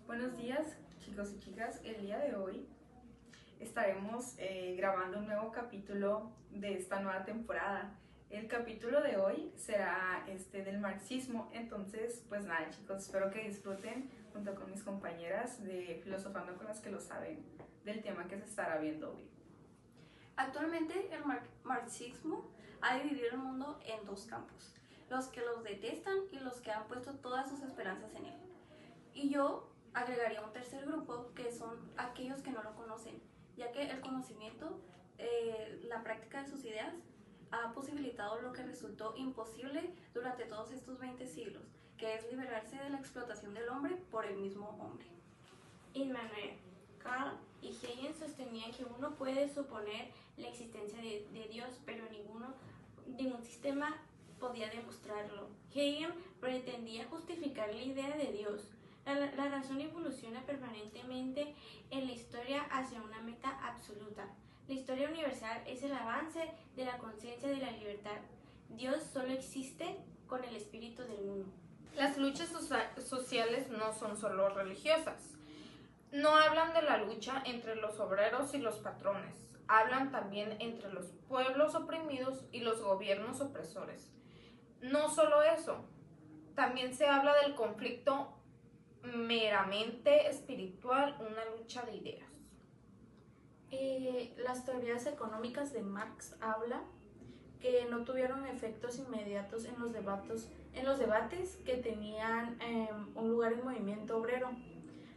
Buenos días, chicos y chicas. El día de hoy estaremos grabando un nuevo capítulo de esta nueva temporada. El capítulo de hoy será del marxismo. Entonces, pues nada, chicos, espero que disfruten junto con mis compañeras de Filosofando con las que lo saben del tema que se estará viendo hoy. Actualmente el marxismo ha dividido el mundo en dos campos, los que los detestan y los que han puesto todas sus esperanzas en él. Y yo agregaría un tercer grupo, que son aquellos que no lo conocen, ya que el conocimiento, la práctica de sus ideas, ha posibilitado lo que resultó imposible durante todos estos 20 siglos, que es liberarse de la explotación del hombre por el mismo hombre. Immanuel Kant y Hegel sostenían que uno puede suponer la existencia de Dios, pero ningún sistema podía demostrarlo. Hegel pretendía justificar la idea de Dios. La razón evoluciona permanentemente en la historia hacia una meta absoluta. La historia universal es el avance de la conciencia de la libertad. Dios solo existe con el espíritu del mundo. Las luchas sociales no son solo religiosas. No hablan de la lucha entre los obreros y los patrones. Hablan también entre los pueblos oprimidos y los gobiernos opresores. No solo eso, también se habla del conflicto meramente espiritual, una lucha de ideas. Las teorías económicas de Marx hablan que no tuvieron efectos inmediatos en los debates que tenían un lugar en movimiento obrero,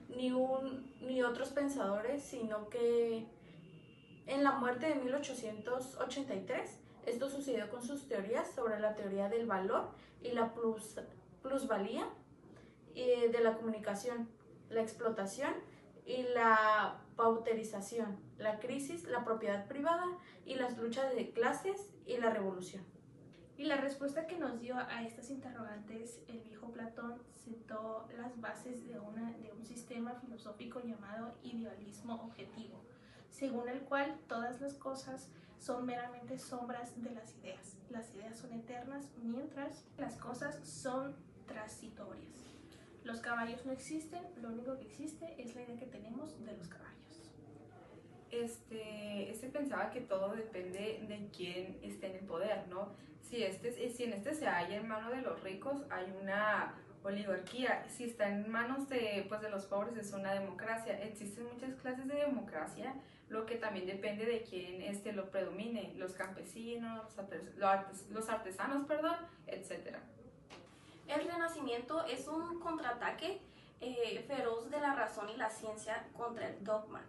ni otros pensadores, sino que en la muerte de 1883 esto sucedió con sus teorías sobre la teoría del valor y la plusvalía de la comunicación, la explotación y la pauterización, la crisis, la propiedad privada y las luchas de clases y la revolución. Y la respuesta que nos dio a estas interrogantes el viejo Platón sentó las bases de un sistema filosófico llamado idealismo objetivo, según el cual todas las cosas son meramente sombras de las ideas. Las ideas son eternas, mientras las cosas son transitorias. Los caballos no existen, lo único que existe es la idea que tenemos de los caballos. Pensaba que todo depende de quién esté en el poder, ¿no? Si en este se halla en manos de los ricos, hay una oligarquía. Si está en manos de los pobres, es una democracia. Existen muchas clases de democracia, lo que también depende de quién lo predomine, los campesinos, los artesanos, etc. El Renacimiento es un contraataque feroz de la razón y la ciencia contra el dogma,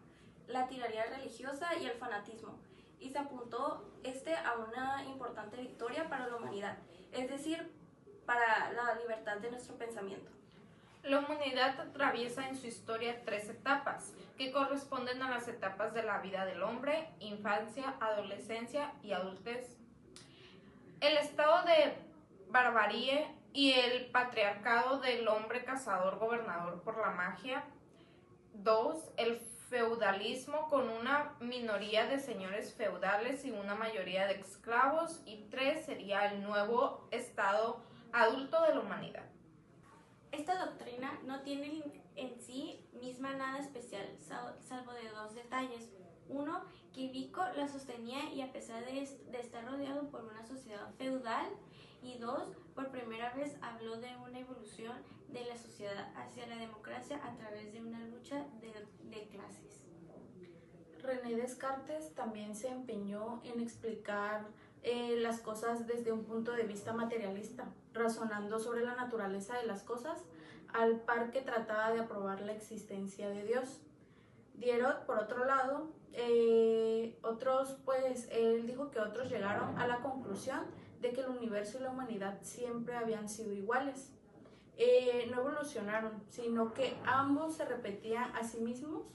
la tiranía religiosa y el fanatismo, y se apuntó a una importante victoria para la humanidad, es decir, para la libertad de nuestro pensamiento. La humanidad atraviesa en su historia 3 etapas, que corresponden a las etapas de la vida del hombre: infancia, adolescencia y adultez. El estado de barbarie y el patriarcado del hombre cazador gobernador por la magia. 2. El feudalismo con una minoría de señores feudales y una mayoría de esclavos. Y 3 sería el nuevo estado adulto de la humanidad. Esta doctrina no tiene en sí misma nada especial, salvo de 2 detalles. Uno, que Vico la sostenía y a pesar de estar rodeado por una sociedad feudal. Y 2, por primera vez habló de una evolución de la sociedad hacia la democracia a través de una lucha de clases. René Descartes también se empeñó en explicar las cosas desde un punto de vista materialista, razonando sobre la naturaleza de las cosas, al par que trataba de aprobar la existencia de Dios. Diderot, por otro lado, él dijo que otros llegaron a la conclusión de que el universo y la humanidad siempre habían sido iguales. No evolucionaron, sino que ambos se repetían a sí mismos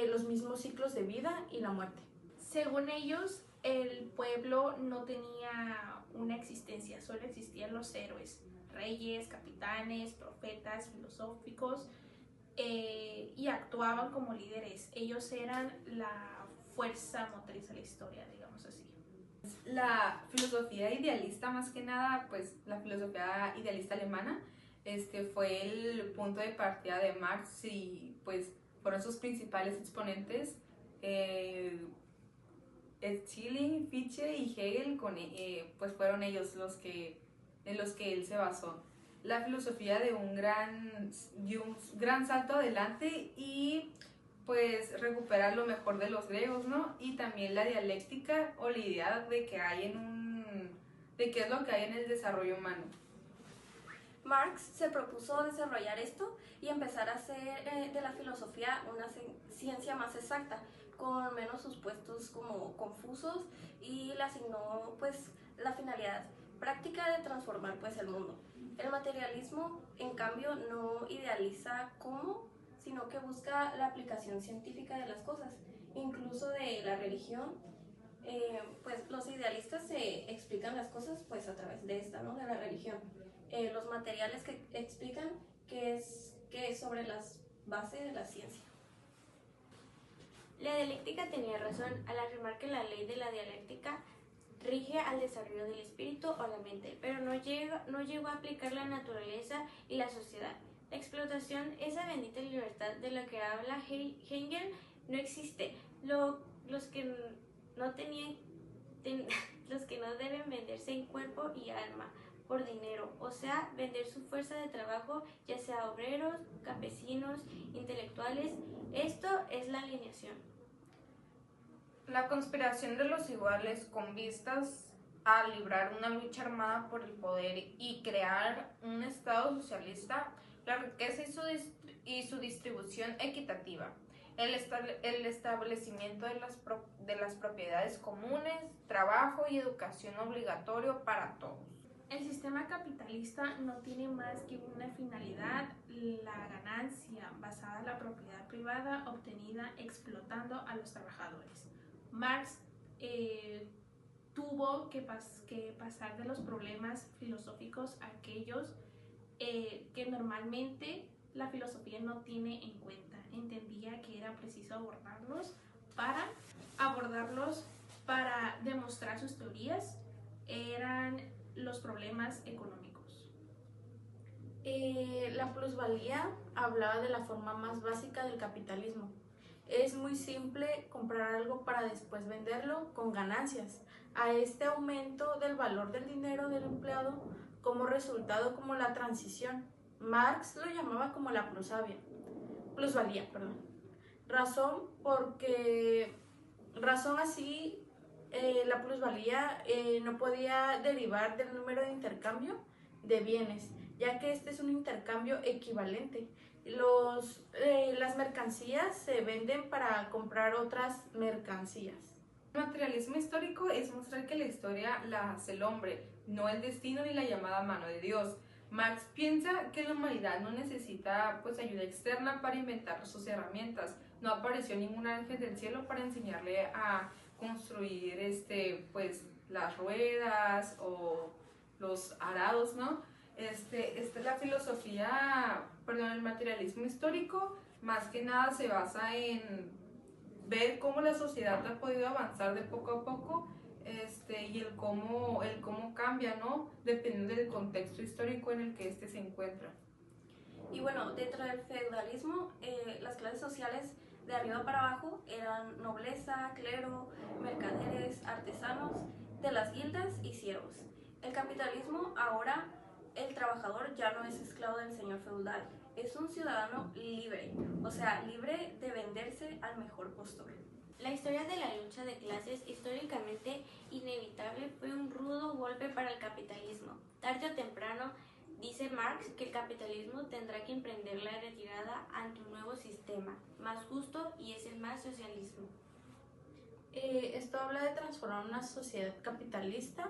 los mismos ciclos de vida y la muerte. Según ellos, el pueblo no tenía una existencia, solo existían los héroes, reyes, capitanes, profetas, filosóficos, y actuaban como líderes. Ellos eran la fuerza motriz de la historia, digamos así. La filosofía idealista, más que nada, pues la filosofía idealista alemana, fue el punto de partida de Marx y pues fueron sus principales exponentes, Schelling, Fichte y Hegel, pues fueron ellos en los que él se basó. La filosofía de un gran salto adelante y pues recuperar lo mejor de los griegos, ¿no? Y también la dialéctica o la idea de que de qué es lo que hay en el desarrollo humano. Marx se propuso desarrollar esto y empezar a hacer de la filosofía una ciencia más exacta, con menos supuestos como confusos, y le asignó pues la finalidad práctica de transformar pues el mundo. El materialismo, en cambio, no idealiza cómo, sino que busca la aplicación científica de las cosas, incluso de la religión. Pues los idealistas se explican las cosas pues a través de esta, ¿no? De la religión. Los materiales que explican que es sobre las bases de la ciencia. La dialéctica tenía razón al afirmar que la ley de la dialéctica rige al desarrollo del espíritu o la mente, pero no llegó a aplicar la naturaleza y la sociedad. La explotación, esa bendita libertad de la que habla Hegel, no existe. Los que no deben venderse en cuerpo y alma por dinero, o sea, vender su fuerza de trabajo, ya sea obreros, campesinos, intelectuales. Esto es la alineación. La conspiración de los iguales con vistas a librar una lucha armada por el poder y crear un Estado socialista, la riqueza y su distribución equitativa, el establecimiento de las propiedades comunes, trabajo y educación obligatorio para todos. El sistema capitalista no tiene más que una finalidad, la ganancia basada en la propiedad privada obtenida explotando a los trabajadores. Marx tuvo que pasar de los problemas filosóficos a aquellos que normalmente la filosofía no tiene en cuenta. Entendía que era preciso abordarlos para demostrar sus teorías. Eran los problemas económicos. La plusvalía hablaba de la forma más básica del capitalismo. Es muy simple comprar algo para después venderlo con ganancias. A este aumento del valor del dinero del empleado como resultado como la transición. Marx lo llamaba como la plusvalía. Razón así, la plusvalía no podía derivar del número de intercambio de bienes, ya que este es un intercambio equivalente. Las mercancías se venden para comprar otras mercancías. El materialismo histórico es mostrar que la historia la hace el hombre, no el destino ni la llamada mano de Dios. Marx piensa que la humanidad no necesita pues ayuda externa para inventar sus herramientas. No apareció ningún ángel del cielo para enseñarle a construir pues las ruedas o los arados, ¿no? La filosofía, el materialismo histórico más que nada se basa en ver cómo la sociedad ha podido avanzar de poco a poco y el cómo cambia, ¿no? Dependiendo del contexto histórico en el que se encuentra. Y bueno, dentro del feudalismo, las clases sociales de arriba para abajo eran nobleza, clero, mercaderes, artesanos, de las guildas y siervos. El capitalismo, ahora el trabajador ya no es esclavo del señor feudal, es un ciudadano libre, o sea, libre de venderse al mejor postor. La historia de la lucha de clases, históricamente inevitable, fue un rudo golpe para el capitalismo. Tarde o temprano, dice Marx, que el capitalismo tendrá que emprender la retirada ante un nuevo sistema, más justo, y es el más socialismo. Esto habla de transformar una sociedad capitalista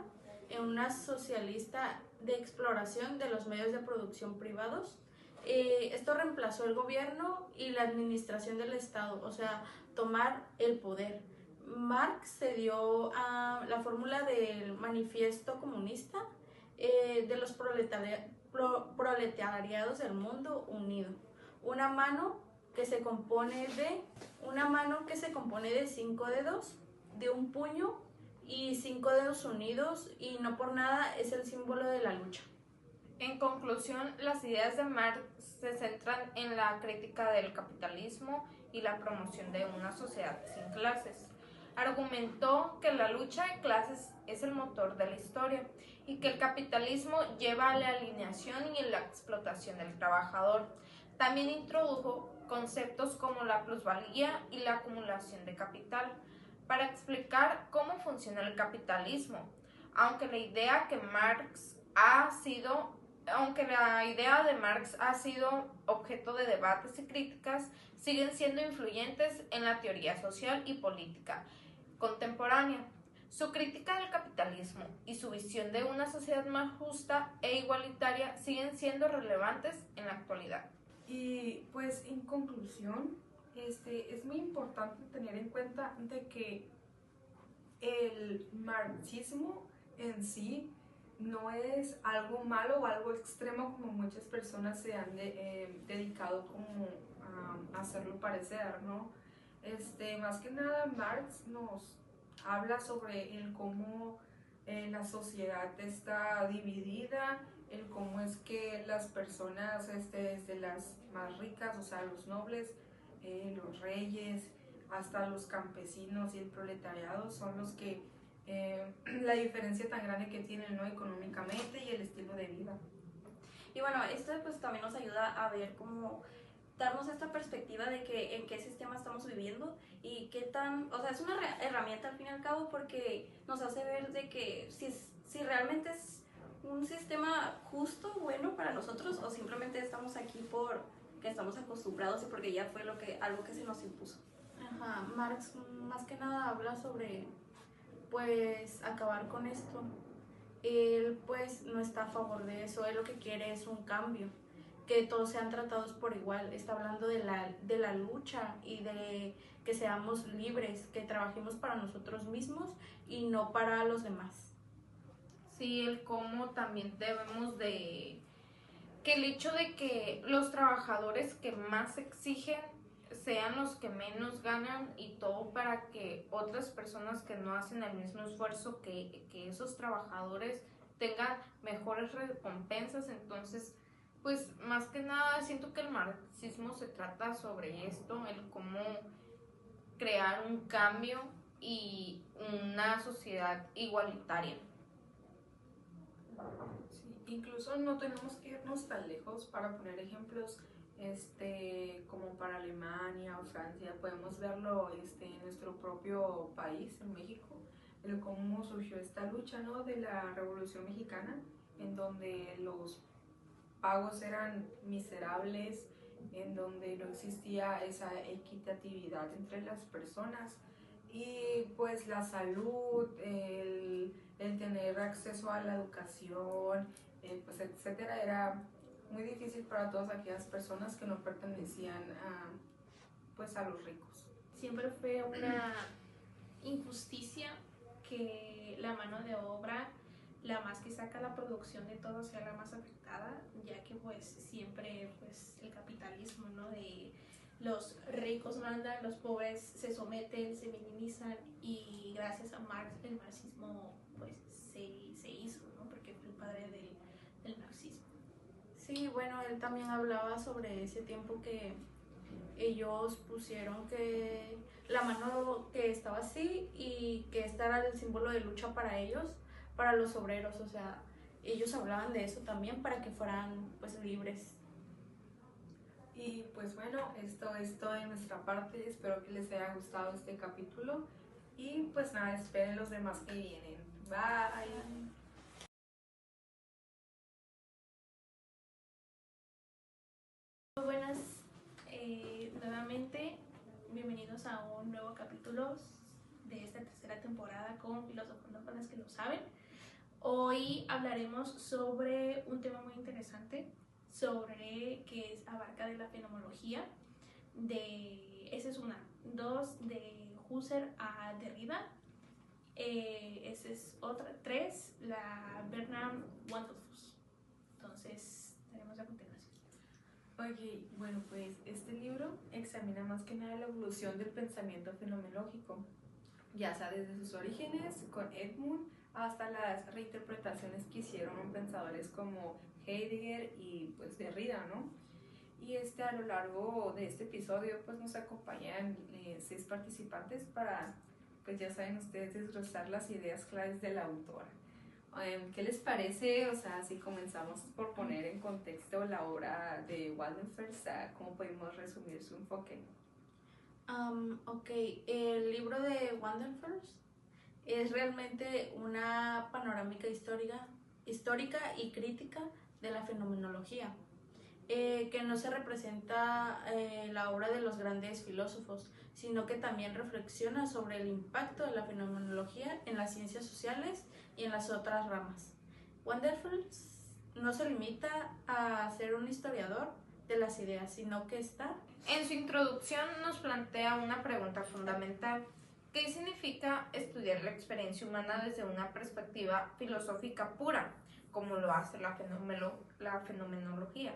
en una socialista de exploración de los medios de producción privados. Esto reemplazó el gobierno y la administración del Estado, o sea, tomar el poder. Marx se dio a la fórmula del manifiesto comunista de los proletariados del mundo unido. Una mano que se compone de 5 dedos, de un puño y 5 dedos unidos, y no por nada es el símbolo de la lucha. En conclusión, las ideas de Marx se centran en la crítica del capitalismo y la promoción de una sociedad sin clases. Argumentó que la lucha de clases es el motor de la historia y que el capitalismo lleva a la alineación y la explotación del trabajador. También introdujo conceptos como la plusvalía y la acumulación de capital para explicar cómo funciona el capitalismo. Aunque la idea de Marx ha sido objeto de debates y críticas, siguen siendo influyentes en la teoría social y política contemporánea. Su crítica del capitalismo y su visión de una sociedad más justa e igualitaria siguen siendo relevantes en la actualidad. Y pues en conclusión, es muy importante tener en cuenta de que el marxismo en sí no es algo malo o algo extremo como muchas personas se han dedicado como a hacerlo parecer, ¿no? Más que nada Marx nos habla sobre el cómo la sociedad está dividida, el cómo es que las personas, desde las más ricas, o sea, los nobles, los reyes, hasta los campesinos y el proletariado son los que la diferencia tan grande que tienen, ¿no? Económicamente y el estilo de vida. Y bueno, esto pues también nos ayuda a ver cómo darnos esta perspectiva de que en qué sistema estamos viviendo y qué tan, o sea, es una herramienta al fin y al cabo porque nos hace ver de que si realmente es un sistema justo, bueno para nosotros o simplemente estamos aquí porque estamos acostumbrados y porque ya fue algo que se nos impuso. Ajá, Marx más que nada habla sobre pues acabar con esto. Él pues no está a favor de eso, él lo que quiere es un cambio, que todos sean tratados por igual. Está hablando de la lucha y de que seamos libres, que trabajemos para nosotros mismos y no para los demás. Sí, el cómo también debemos de... que el hecho de que los trabajadores que más exigen sean los que menos ganan y todo para que otras personas que no hacen el mismo esfuerzo que esos trabajadores tengan mejores recompensas. Entonces, pues más que nada siento que el marxismo se trata sobre esto, el cómo crear un cambio y una sociedad igualitaria. Sí, incluso no tenemos que irnos tan lejos para poner ejemplos como para Alemania o Francia. Podemos verlo en nuestro propio país, en México, el cómo surgió esta lucha, ¿no? De la Revolución Mexicana, en donde los pagos eran miserables, en donde no existía esa equitatividad entre las personas y pues la salud, el tener acceso a la educación, pues etcétera, era muy difícil para todas aquellas personas que no pertenecían pues a los ricos. Siempre fue una injusticia que la mano de obra, la más que saca la producción de todo, sea la más afectada, ya que pues siempre pues el capitalismo, ¿no? De los ricos mandan, los pobres se someten, se minimizan y gracias a Marx el marxismo pues se hizo, ¿no? Porque fue el padre del marxismo. Sí, bueno, él también hablaba sobre ese tiempo que ellos pusieron que la mano que estaba así y que este era el símbolo de lucha para ellos, para los obreros, o sea, ellos hablaban de eso también para que fueran pues libres. Y pues bueno, esto es todo de nuestra parte, espero que les haya gustado este capítulo y pues nada, esperen los demás que vienen. Bye. Buenas, nuevamente, bienvenidos a un nuevo capítulo de esta tercera temporada con Filosofando con las que lo saben. Hoy hablaremos sobre un tema muy interesante, sobre que abarca de la fenomenología, esa es una, dos, de Husserl a Derrida, esa es otra, tres, la Bernard Waldorf. Entonces, tenemos a continuación. Ok, bueno, pues este libro examina más que nada la evolución del pensamiento fenomenológico, ya sea desde sus orígenes con Edmund hasta las reinterpretaciones que hicieron pensadores como Heidegger y pues Derrida, ¿no? Y a lo largo de este episodio pues nos acompañan 6 participantes para, pues ya saben ustedes, desglosar las ideas claves de la autora. ¿Qué les parece? O sea, si comenzamos por poner en contexto la obra de Waldenfels, ¿cómo podemos resumir su enfoque? Ok, el libro de Waldenfels es realmente una panorámica histórica y crítica de la fenomenología, que no se representa la obra de los grandes filósofos, sino que también reflexiona sobre el impacto de la fenomenología en las ciencias sociales y en las otras ramas. Waldenfels no se limita a ser un historiador de las ideas, sino que está... En su introducción nos plantea una pregunta fundamental. ¿Qué significa estudiar la experiencia humana desde una perspectiva filosófica pura, como lo hace la fenomenología?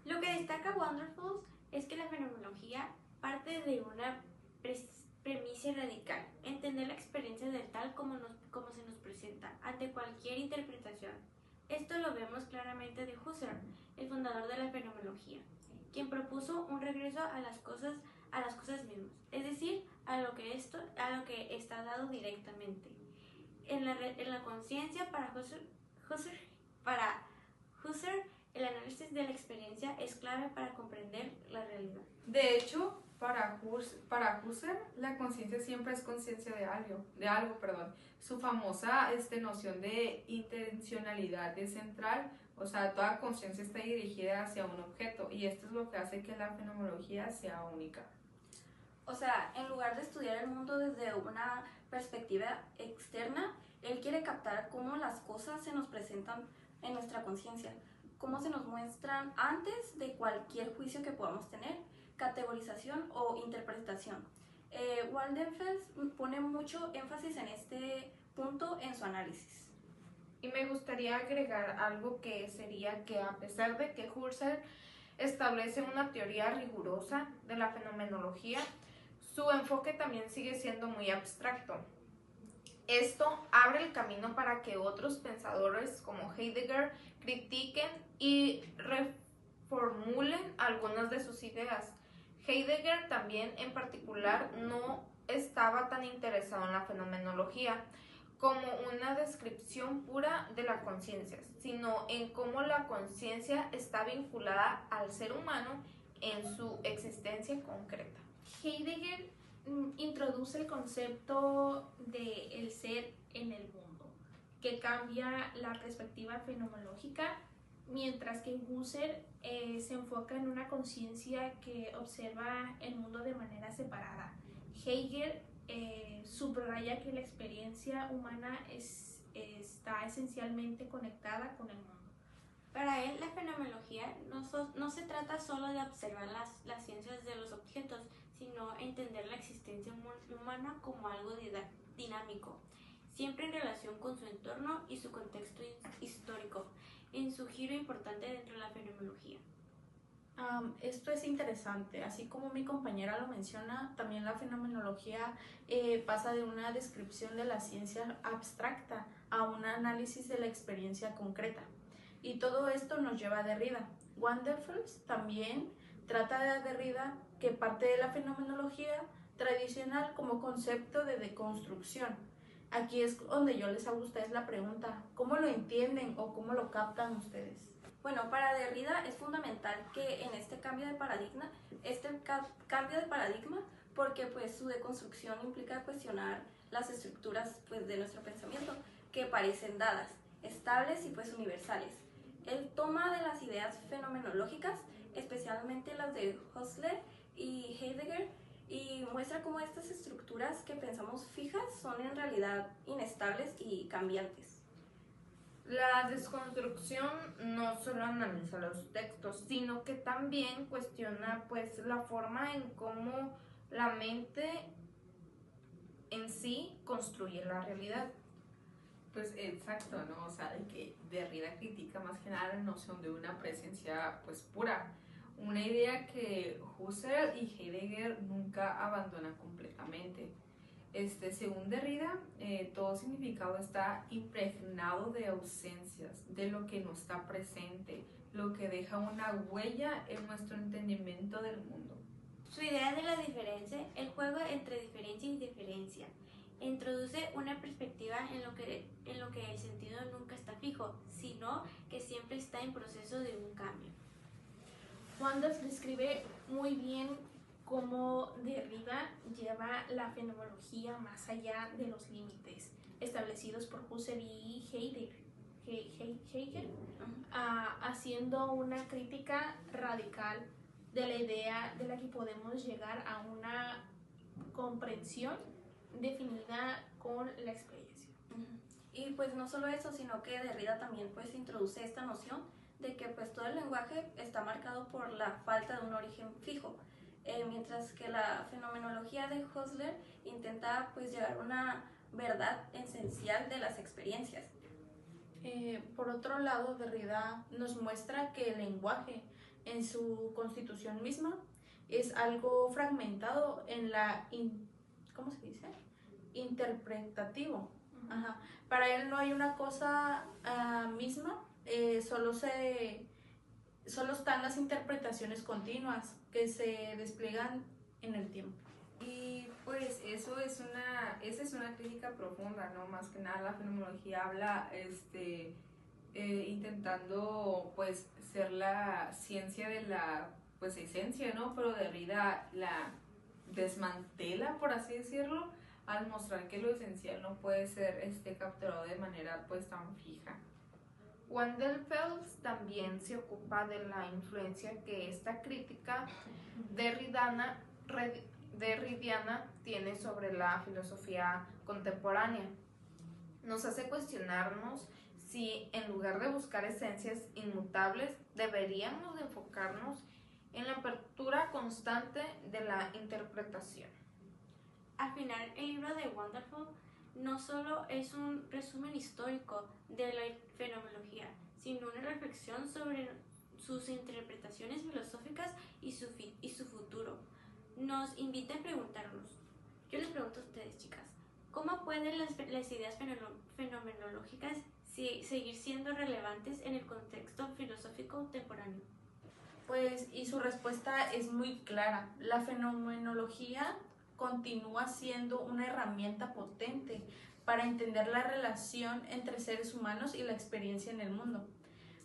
Lo que destaca Wonderful es que la fenomenología parte de una premisa radical: entender la experiencia del tal como se nos presenta, ante cualquier interpretación. Esto lo vemos claramente de Husserl, el fundador de la fenomenología, quien propuso un regreso a las cosas mismas, es decir, a lo que está dado directamente. En la conciencia, para Husserl, el análisis de la experiencia es clave para comprender la realidad. De hecho, para Husserl, la conciencia siempre es conciencia de algo. Su famosa noción de intencionalidad es central, o sea, toda conciencia está dirigida hacia un objeto, y esto es lo que hace que la fenomenología sea única. O sea, en lugar de estudiar el mundo desde una perspectiva externa, él quiere captar cómo las cosas se nos presentan en nuestra conciencia, cómo se nos muestran antes de cualquier juicio que podamos tener, categorización o interpretación. Waldenfels pone mucho énfasis en este punto en su análisis. Y me gustaría agregar algo, que sería que a pesar de que Husserl establece una teoría rigurosa de la fenomenología, su enfoque también sigue siendo muy abstracto. Esto abre el camino para que otros pensadores como Heidegger critiquen y reformulen algunas de sus ideas. Heidegger también en particular no estaba tan interesado en la fenomenología como una descripción pura de la conciencia, sino en cómo la conciencia está vinculada al ser humano en su existencia concreta. Heidegger introduce el concepto de el ser en el mundo, que cambia la perspectiva fenomenológica, mientras que Husserl se enfoca en una conciencia que observa el mundo de manera separada. Heidegger subraya que la experiencia humana está esencialmente conectada con el mundo. Para él, la fenomenología no se trata solo de observar las ciencias de los objetos, sino entender la existencia humana como algo dinámico, siempre en relación con su entorno y su contexto histórico, en su giro importante dentro de la fenomenología. Esto es interesante, así como mi compañera lo menciona, también la fenomenología pasa de una descripción de la ciencia abstracta a un análisis de la experiencia concreta. Y todo esto nos lleva a Derrida. Waldenfels también trata de Derrida, que parte de la fenomenología tradicional como concepto de deconstrucción. Aquí es donde yo les hago a ustedes la pregunta, ¿cómo lo entienden o cómo lo captan ustedes? Bueno, para Derrida es fundamental que en este cambio de paradigma, porque pues su deconstrucción implica cuestionar las estructuras pues de nuestro pensamiento que parecen dadas, estables y pues universales. Él toma de las ideas fenomenológicas, especialmente las de Husserl y Heidegger, y muestra cómo estas estructuras que pensamos fijas son en realidad inestables y cambiantes. La desconstrucción no solo analiza los textos, sino que también cuestiona pues la forma en cómo la mente en sí construye la realidad. Pues exacto, ¿no? O sea, de que Derrida critica más que nada la noción de una presencia pues pura, una idea que Husserl y Heidegger nunca abandonan completamente. Según Derrida, todo significado está impregnado de ausencias, de lo que no está presente, lo que deja una huella en nuestro entendimiento del mundo. Su idea de la diferencia, el juego entre diferencia y diferencia, introduce una perspectiva en lo que el sentido nunca está fijo, sino que siempre está en proceso de un cambio. Wanders describe muy bien cómo Derrida lleva la fenomenología más allá de los límites establecidos por Husserl y Heidegger, haciendo una crítica radical de la idea de la que podemos llegar a una comprensión definida con la experiencia. Y pues no solo eso, sino que Derrida también pues introduce esta noción de que pues todo el lenguaje está marcado por la falta de un origen fijo, mientras que la fenomenología de Husserl intenta pues llegar a una verdad esencial de las experiencias. Por otro lado, Derrida nos muestra que el lenguaje en su constitución misma es algo fragmentado en la, ¿cómo se dice? Interpretativo. Ajá. Para él no hay una cosa misma, solo están las interpretaciones continuas que se despliegan en el tiempo. Y pues esa es una crítica profunda, ¿no? Más que nada la fenomenología habla intentando pues ser la ciencia de la pues esencia, ¿no? Pero Derrida la desmantela, por así decirlo, al mostrar que lo esencial no puede ser capturado de manera pues tan fija. Wanderfeld también se ocupa de la influencia que esta crítica derridiana tiene sobre la filosofía contemporánea. Nos hace cuestionarnos si en lugar de buscar esencias inmutables deberíamos de enfocarnos en la apertura constante de la interpretación. Al final, el libro de Wanderfeld no solo es un resumen histórico de la fenomenología, sino una reflexión sobre sus interpretaciones filosóficas y su futuro. Nos invita a preguntarnos, yo les pregunto a ustedes, chicas, ¿cómo pueden las ideas fenomenológicas seguir siendo relevantes en el contexto filosófico contemporáneo? Pues, y su respuesta es muy clara. La fenomenología continúa siendo una herramienta potente para entender la relación entre seres humanos y la experiencia en el mundo,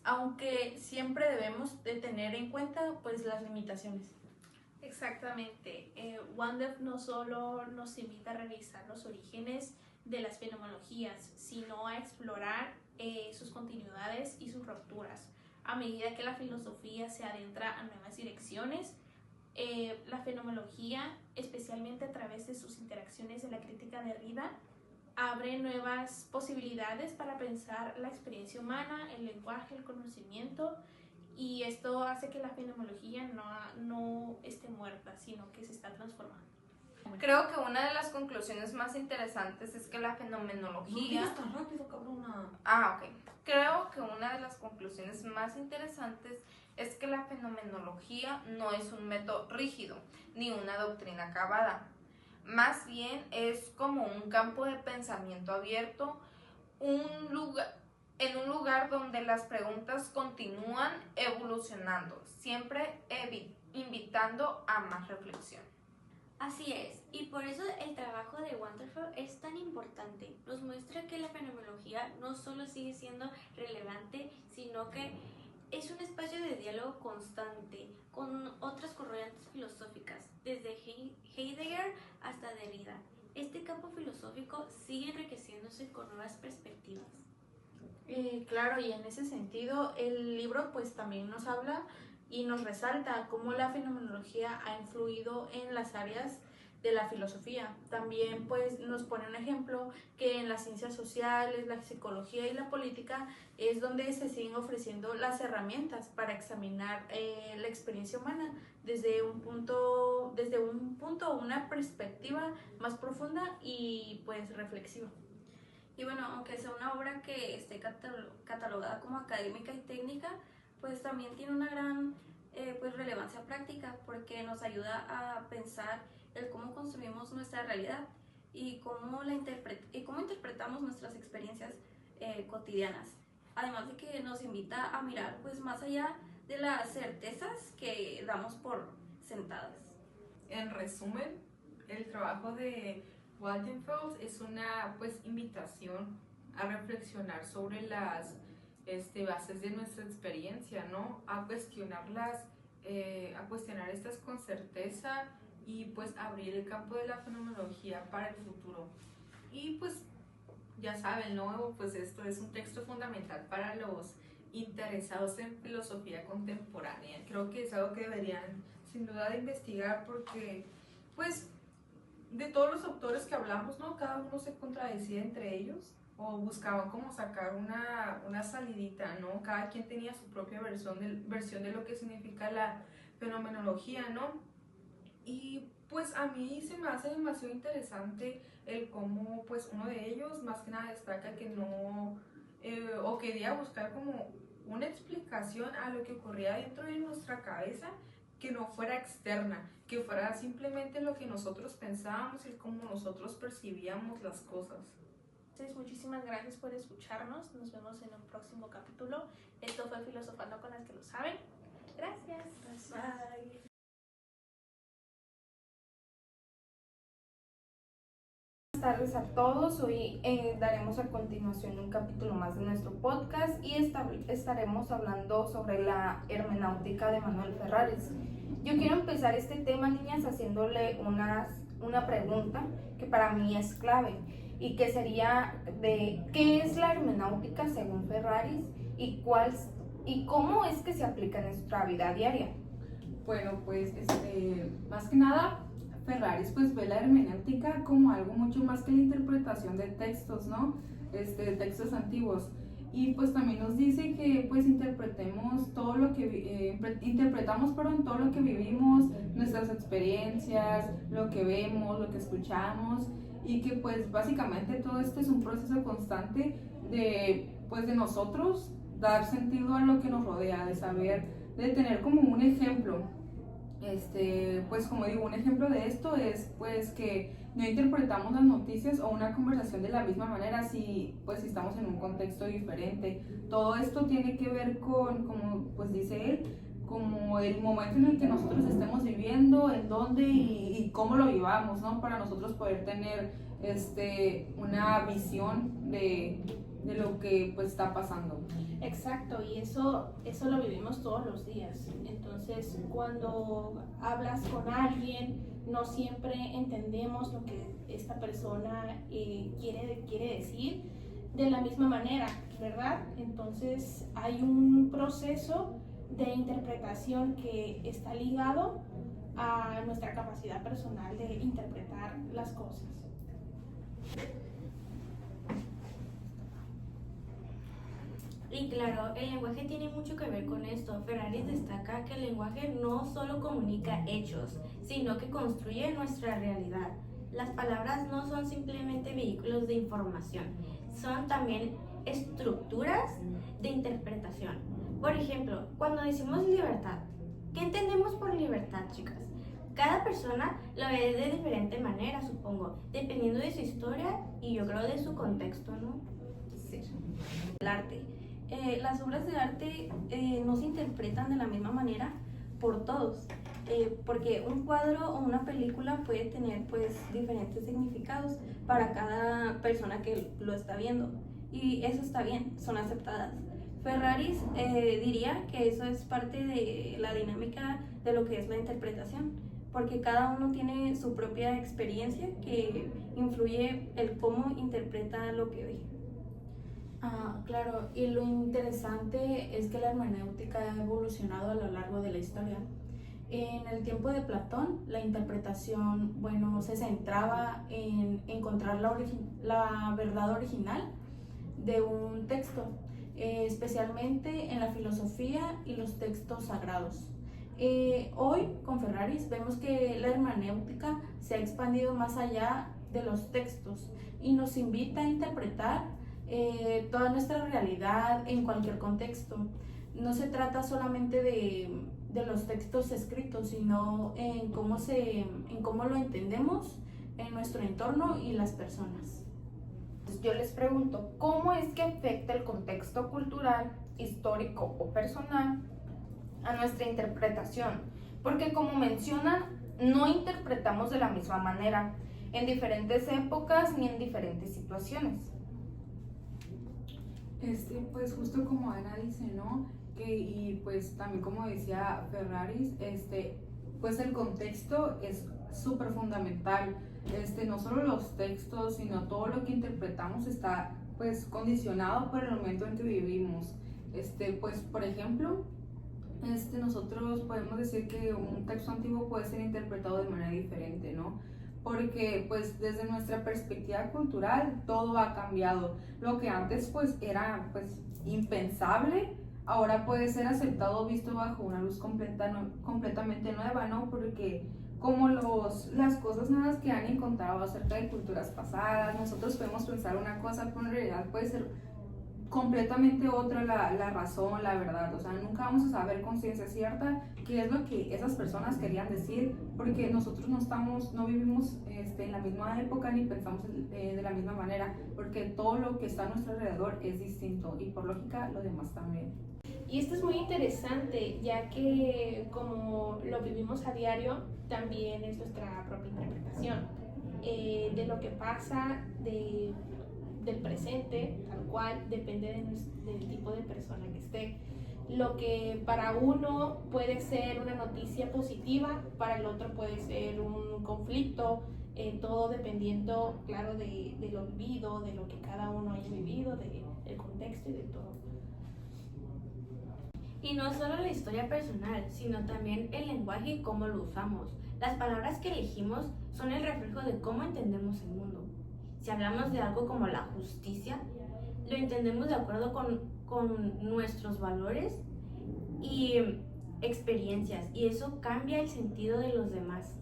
aunque siempre debemos de tener en cuenta pues las limitaciones. Exactamente. Wanderfeld no solo nos invita a revisar los orígenes de las fenomenologías, sino a explorar sus continuidades y sus rupturas. A medida que la filosofía se adentra a nuevas direcciones, la fenomenología, especialmente a través de sus interacciones en la crítica de Derrida, abre nuevas posibilidades para pensar la experiencia humana, el lenguaje, el conocimiento, y esto hace que la fenomenología no esté muerta, sino que se está transformando. Creo que una de las conclusiones más interesantes es que la fenomenología... No digas tan rápido, cabrona. Ok. Creo que una de las conclusiones más interesantes es que la fenomenología no es un método rígido ni una doctrina acabada. Más bien es como un campo de pensamiento abierto, en un lugar donde las preguntas continúan evolucionando, siempre invitando a más reflexión. Así es, y por eso el trabajo de Wanderfeld es tan importante. Nos muestra que la fenomenología no solo sigue siendo relevante, sino que es un espacio de diálogo constante con otras corrientes filosóficas, desde Heidegger hasta Derrida. Este campo filosófico sigue enriqueciéndose con nuevas perspectivas. Claro, y en ese sentido el libro pues también nos habla y nos resalta cómo la fenomenología ha influido en las áreas de la filosofía. También pues nos pone un ejemplo que en las ciencias sociales, la psicología y la política es donde se siguen ofreciendo las herramientas para examinar la experiencia humana desde un punto, una perspectiva más profunda y pues reflexiva. Y bueno, aunque sea una obra que esté catalogada como académica y técnica, pues también tiene una gran pues relevancia práctica porque nos ayuda a pensar el cómo construimos nuestra realidad. y cómo interpretamos nuestras experiencias cotidianas. Además de que nos invita a mirar pues más allá de las certezas que damos por sentadas. En resumen, el trabajo de Waldenfeld es una pues invitación a reflexionar sobre las bases de nuestra experiencia, ¿no? A cuestionarlas, a cuestionar estas con certeza y pues abrir el campo de la fenomenología para el futuro. Y pues ya saben, ¿no? Pues esto es un texto fundamental para los interesados en filosofía contemporánea. Creo que es algo que deberían sin duda de investigar porque pues de todos los autores que hablamos, ¿no? Cada uno se contradecía entre ellos o buscaban como sacar una salidita, ¿no? Cada quien tenía su propia versión de lo que significa la fenomenología, ¿no? Y pues a mí se me hace demasiado interesante el cómo pues uno de ellos más que nada destaca que no, o quería buscar como una explicación a lo que ocurría dentro de nuestra cabeza que no fuera externa, que fuera simplemente lo que nosotros pensábamos y cómo nosotros percibíamos las cosas. Entonces, muchísimas gracias por escucharnos. Nos vemos en un próximo capítulo. Esto fue Filosofando con las que lo saben. Gracias. Bye. Buenas tardes a todos. Hoy daremos a continuación un capítulo más de nuestro podcast y estaremos hablando sobre la hermenéutica de Manuel Ferraris. Yo quiero empezar este tema, niñas, haciéndole una pregunta que para mí es clave y que sería de ¿qué es la hermenéutica según Ferraris y cómo es que se aplica en nuestra vida diaria? Bueno, pues más que nada Ferraris pues ve la hermenéutica como algo mucho más que la interpretación de textos, ¿no? Textos antiguos. Y pues también nos dice que pues interpretamos todo lo que todo lo que vivimos, nuestras experiencias, lo que vemos, lo que escuchamos, y que pues básicamente todo esto es un proceso constante de nosotros dar sentido a lo que nos rodea, de saber, de tener como un ejemplo. Pues como digo, un ejemplo de esto es pues que no interpretamos las noticias o una conversación de la misma manera si estamos en un contexto diferente. Todo esto tiene que ver con, como pues dice él, como el momento en el que nosotros estemos viviendo, en dónde y cómo lo vivamos, ¿no? Para nosotros poder tener una visión de lo que pues está pasando. Exacto, y eso lo vivimos todos los días. Entonces, cuando hablas con alguien, no siempre entendemos lo que esta persona quiere decir de la misma manera, ¿verdad? Entonces, hay un proceso de interpretación que está ligado a nuestra capacidad personal de interpretar las cosas. Y claro, el lenguaje tiene mucho que ver con esto. Ferraris destaca que el lenguaje no solo comunica hechos, sino que construye nuestra realidad. Las palabras no son simplemente vehículos de información, son también estructuras de interpretación. Por ejemplo, cuando decimos libertad, ¿qué entendemos por libertad, chicas? Cada persona lo ve de diferente manera, supongo, dependiendo de su historia y yo creo de su contexto, ¿no? Sí. El arte. Las obras de arte no se interpretan de la misma manera por todos, porque un cuadro o una película puede tener pues diferentes significados para cada persona que lo está viendo, y eso está bien, son aceptadas. Ferraris diría que eso es parte de la dinámica de lo que es la interpretación, porque cada uno tiene su propia experiencia que influye el cómo interpreta lo que ve. Claro, y lo interesante es que la hermenéutica ha evolucionado a lo largo de la historia. En el tiempo de Platón, la interpretación, se centraba en encontrar la verdad original de un texto, especialmente en la filosofía y los textos sagrados. Hoy, con Ferraris, vemos que la hermenéutica se ha expandido más allá de los textos y nos invita a interpretar toda nuestra realidad en cualquier contexto. No se trata solamente de los textos escritos, sino en cómo lo entendemos en nuestro entorno y las personas. Yo les pregunto, ¿cómo es que afecta el contexto cultural, histórico o personal a nuestra interpretación? Porque como mencionan, no interpretamos de la misma manera en diferentes épocas ni en diferentes situaciones. Pues justo como Ana dice, ¿no? Y pues también como decía Ferraris, pues el contexto es súper fundamental. No solo los textos, sino todo lo que interpretamos está pues condicionado por el momento en que vivimos. Pues por ejemplo, nosotros podemos decir que un texto antiguo puede ser interpretado de manera diferente, ¿no? Porque pues desde nuestra perspectiva cultural todo ha cambiado. Lo que antes pues era pues impensable, ahora puede ser aceptado, visto bajo una luz completamente nueva, ¿no? Porque como las cosas nuevas que han encontrado acerca de culturas pasadas, nosotros podemos pensar una cosa, pero en realidad puede ser completamente otra la razón, la verdad. O sea, nunca vamos a saber con ciencia cierta qué es lo que esas personas querían decir, porque nosotros no vivimos en la misma época ni pensamos de la misma manera, porque todo lo que está a nuestro alrededor es distinto y por lógica lo demás también. Y esto es muy interesante, ya que como lo vivimos a diario, también es nuestra propia interpretación de lo que pasa, del presente, tal cual, depende del tipo de persona que esté. Lo que para uno puede ser una noticia positiva, para el otro puede ser un conflicto, todo dependiendo, claro, de lo vivido, de lo que cada uno haya vivido, del contexto y de todo. Y no solo la historia personal, sino también el lenguaje y cómo lo usamos. Las palabras que elegimos son el reflejo de cómo entendemos el mundo. Si hablamos de algo como la justicia, lo entendemos de acuerdo con nuestros valores y experiencias, y eso cambia el sentido de los demás.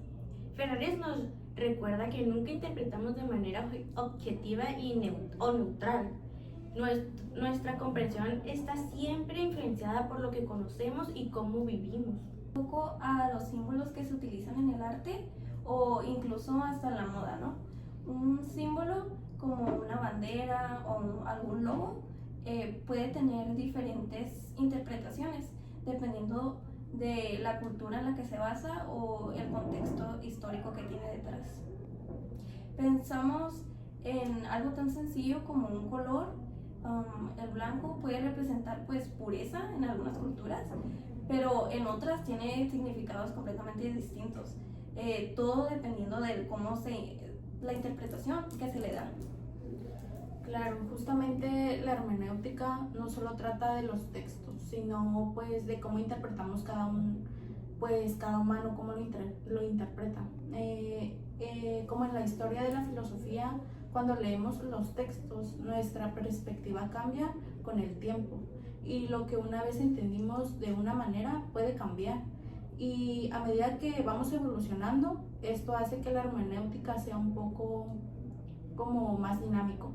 Ferraris nos recuerda que nunca interpretamos de manera objetiva o neutral. Nuestra comprensión está siempre influenciada por lo que conocemos y cómo vivimos. Un poco a los símbolos que se utilizan en el arte o incluso hasta en la moda, ¿no? Un símbolo como una bandera o algún logo puede tener diferentes interpretaciones dependiendo de la cultura en la que se basa o el contexto histórico que tiene detrás. Pensamos en algo tan sencillo como un color. El blanco puede representar pues pureza en algunas culturas, pero en otras tiene significados completamente distintos, todo dependiendo de la interpretación que se le da. Claro, justamente la hermenéutica no solo trata de los textos, sino pues de cómo interpretamos cada humano, cómo lo interpreta. Como en la historia de la filosofía, cuando leemos los textos, nuestra perspectiva cambia con el tiempo y lo que una vez entendimos de una manera puede cambiar. Y a medida que vamos evolucionando, esto hace que la hermenéutica sea un poco como más dinámico.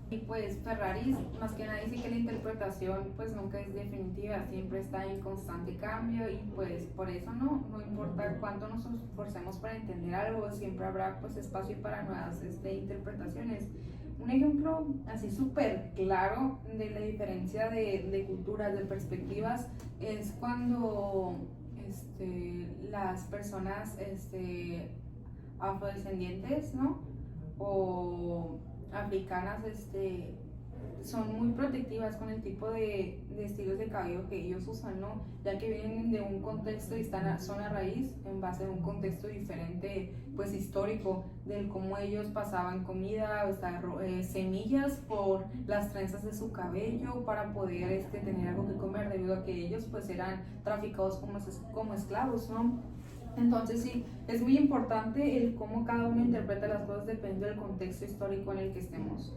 Y pues Ferraris más que nada dice que la interpretación pues nunca es definitiva, siempre está en constante cambio y pues por eso no importa cuánto nos esforcemos para entender algo, siempre habrá pues espacio para nuevas interpretaciones. Un ejemplo así súper claro de la diferencia de culturas, de perspectivas, es cuando las personas afrodescendientes, ¿no? O africanas son muy protectivas con el tipo de estilos de cabello que ellos usan, ¿no? Ya que vienen de un contexto y son a raíz en base a un contexto diferente, pues histórico, del cómo ellos pasaban comida o semillas por las trenzas de su cabello para poder tener algo que comer, debido a que ellos pues eran traficados como esclavos, ¿no? Entonces sí, es muy importante el cómo cada uno interpreta las cosas dependiendo del contexto histórico en el que estemos.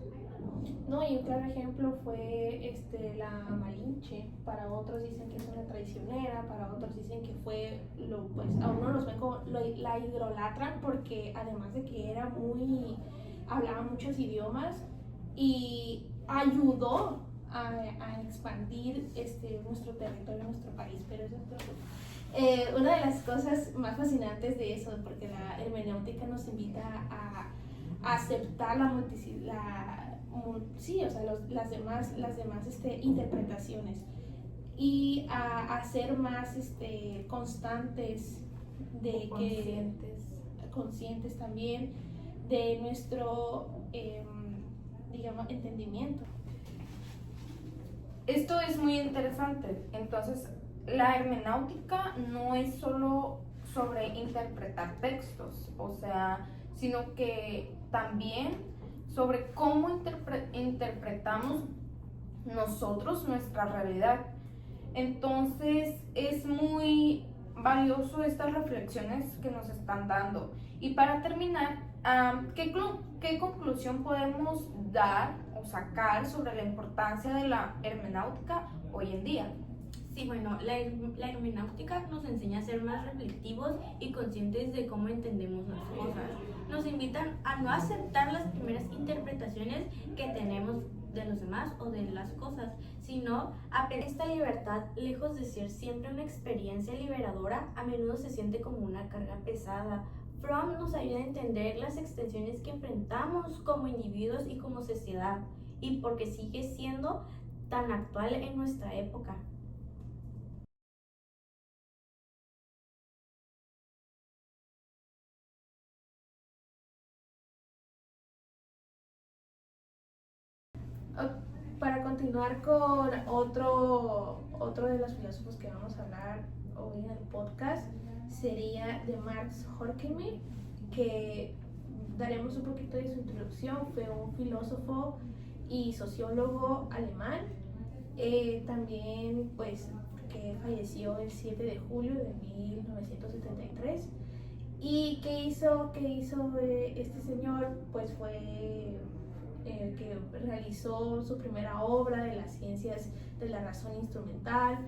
No, y un claro ejemplo fue la Malinche. Para otros dicen que es una traicionera, para otros dicen que fue, a uno los ven como la idolatran porque además de que hablaba muchos idiomas y ayudó a expandir nuestro territorio, nuestro país, pero eso es otro tema. Una de las cosas más fascinantes de eso, porque la hermenéutica nos invita a aceptar las demás interpretaciones y a ser más constantes de conscientes también de nuestro digamos entendimiento. Esto es muy interesante. Entonces, la hermenéutica no es solo sobre interpretar textos, o sea, sino que también sobre cómo interpretamos nosotros nuestra realidad. Entonces, es muy valioso estas reflexiones que nos están dando. Y para terminar, ¿qué conclusión podemos dar o sacar sobre la importancia de la hermenéutica hoy en día? Sí, bueno, la hermenéutica nos enseña a ser más reflexivos y conscientes de cómo entendemos las cosas. Nos invitan a no aceptar las primeras interpretaciones que tenemos de los demás o de las cosas, sino a esta libertad, lejos de ser siempre una experiencia liberadora, a menudo se siente como una carga pesada. Fromm nos ayuda a entender las extensiones que enfrentamos como individuos y como sociedad, y porque sigue siendo tan actual en nuestra época. Para continuar con otro de los filósofos que vamos a hablar hoy en el podcast, sería de Max Horkheimer, que daremos un poquito de su introducción. Fue un filósofo y sociólogo alemán, también pues que falleció el 7 de julio de 1973. ¿Y qué hizo este señor? Pues fue que realizó su primera obra de las ciencias de la razón instrumental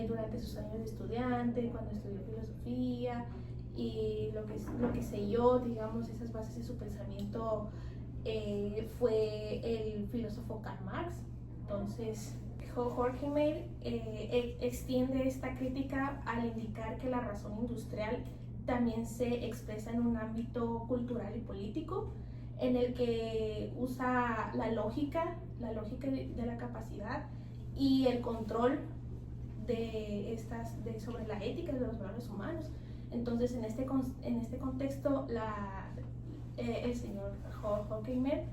durante sus años de estudiante, cuando estudió filosofía, y lo que selló, digamos, esas bases de su pensamiento fue el filósofo Karl Marx. Entonces, Horkheimer extiende esta crítica al indicar que la razón industrial también se expresa en un ámbito cultural y político, en el que usa la lógica de la capacidad y el control sobre la ética de los valores humanos. Entonces, en este contexto, el señor Horkheimer